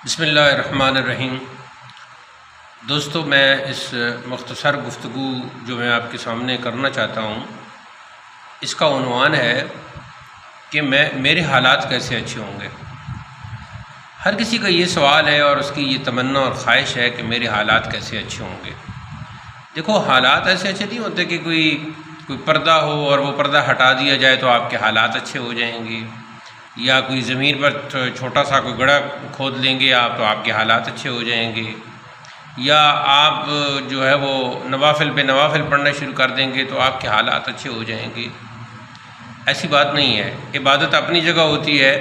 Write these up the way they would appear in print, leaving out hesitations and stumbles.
بسم اللہ الرحمن الرحیم۔ دوستو، میں اس مختصر گفتگو جو میں آپ کے سامنے کرنا چاہتا ہوں، اس کا عنوان ہے کہ میرے حالات کیسے اچھے ہوں گے۔ ہر کسی کا یہ سوال ہے اور اس کی یہ تمنا اور خواہش ہے کہ میرے حالات کیسے اچھے ہوں گے۔ دیکھو، حالات ایسے اچھے نہیں ہوتے کہ کوئی پردہ ہو اور وہ پردہ ہٹا دیا جائے تو آپ کے حالات اچھے ہو جائیں گے، یا کوئی زمین پر چھوٹا سا کوئی گڑھا کھود لیں گے آپ تو آپ کے حالات اچھے ہو جائیں گے، یا آپ جو ہے وہ نوافل پہ نوافل پڑھنا شروع کر دیں گے تو آپ کے حالات اچھے ہو جائیں گے۔ ایسی بات نہیں ہے۔ عبادت اپنی جگہ ہوتی ہے،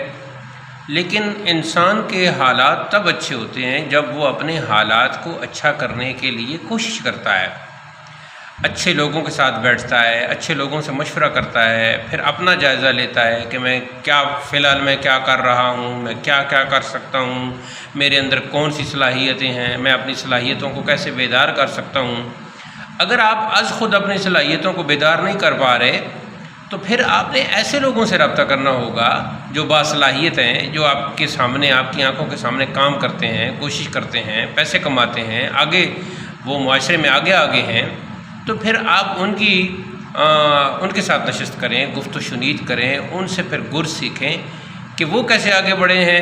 لیکن انسان کے حالات تب اچھے ہوتے ہیں جب وہ اپنے حالات کو اچھا کرنے کے لیے کوشش کرتا ہے، اچھے لوگوں کے ساتھ بیٹھتا ہے، اچھے لوگوں سے مشورہ کرتا ہے، پھر اپنا جائزہ لیتا ہے کہ میں فی الحال میں کیا کر رہا ہوں، میں کیا کر سکتا ہوں، میرے اندر کون سی صلاحیتیں ہیں، میں اپنی صلاحیتوں کو کیسے بیدار کر سکتا ہوں۔ اگر آپ از خود اپنی صلاحیتوں کو بیدار نہیں کر پا رہے تو پھر آپ نے ایسے لوگوں سے رابطہ کرنا ہوگا جو باصلاحیت ہیں، جو آپ کے سامنے، آپ کی آنکھوں کے سامنے کام کرتے ہیں، کوشش کرتے ہیں، پیسے کماتے ہیں، آگے وہ معاشرے میں آگے ہیں۔ تو پھر آپ ان کے ساتھ نشست کریں، گفت و شنید کریں، ان سے پھر گر سیکھیں کہ وہ کیسے آگے بڑھے ہیں۔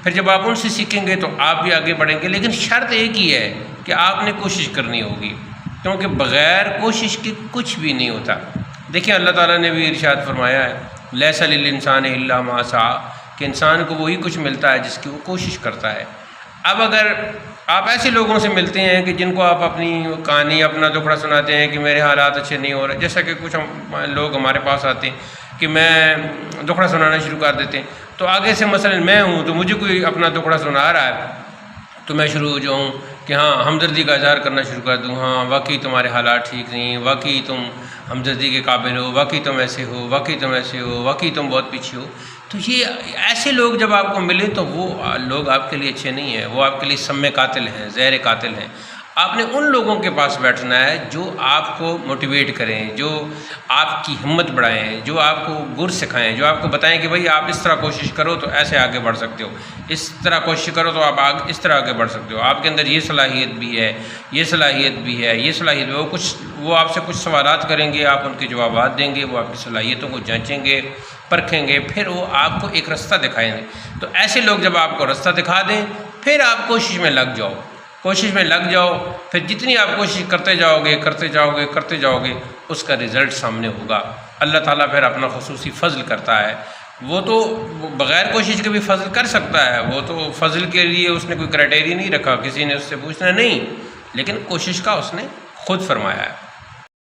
پھر جب آپ ان سے سیکھیں گے تو آپ بھی آگے بڑھیں گے، لیکن شرط ایک ہی ہے کہ آپ نے کوشش کرنی ہوگی، کیونکہ بغیر کوشش کے کچھ بھی نہیں ہوتا۔ دیکھیں، اللہ تعالیٰ نے بھی ارشاد فرمایا ہے، لیس للانسان الا ما سعی، کہ انسان کو وہی کچھ ملتا ہے جس کی وہ کوشش کرتا ہے۔ اب اگر آپ ایسے لوگوں سے ملتے ہیں کہ جن کو آپ اپنی کہانی، اپنا دکھڑا سناتے ہیں کہ میرے حالات اچھے نہیں ہو رہے، جیسا کہ کچھ لوگ ہمارے پاس آتے ہیں کہ میں دکھڑا سنانا شروع کر دیتے ہیں، تو آگے سے مثلا میں ہوں تو مجھے کوئی اپنا دکھڑا سنا رہا ہے تو میں شروع ہو جاؤں کہ ہاں ہمدردی کا اظہار کرنا شروع کر دوں، ہاں واقعی تمہارے حالات ٹھیک نہیں، واقعی تم ہمدردی کے قابل ہو، واقعی تم ایسے ہو، واقعی تم ایسے ہو، واقعی تم بہت پیچھے ہو۔ تو یہ ایسے لوگ جب آپ کو ملیں تو وہ لوگ آپ کے لیے اچھے نہیں ہیں، وہ آپ کے لیے سم قاتل ہیں، زہر قاتل ہیں۔ آپ نے ان لوگوں کے پاس بیٹھنا ہے جو آپ کو موٹیویٹ کریں، جو آپ کی ہمت بڑھائیں، جو آپ کو گر سکھائیں، جو آپ کو بتائیں کہ بھائی آپ اس طرح کوشش کرو تو ایسے آگے بڑھ سکتے ہو، اس طرح کوشش کرو تو آپ اس طرح آگے بڑھ سکتے ہو، آپ کے اندر یہ صلاحیت بھی ہے، یہ صلاحیت بھی ہے، یہ صلاحیت بھی ہے۔ وہ آپ سے کچھ سوالات کریں گے، آپ ان کے جوابات دیں گے، وہ آپ کی صلاحیتوں کو جانچیں گے، پرکھیں گے، پھر وہ آپ کو ایک رستہ دکھائیں گے۔ تو ایسے لوگ جب آپ کو رستہ دکھا دیں، پھر آپ کوشش میں لگ جاؤ، پھر جتنی آپ کوشش کرتے جاؤ گے اس کا رزلٹ سامنے ہوگا۔ اللہ تعالیٰ پھر اپنا خصوصی فضل کرتا ہے، وہ تو بغیر کوشش کے بھی فضل کر سکتا ہے، وہ تو فضل کے لیے اس نے کوئی کرائٹیریا نہیں رکھا، کسی نے اس سے پوچھنا نہیں، لیکن کوشش کا اس نے خود فرمایا ہے۔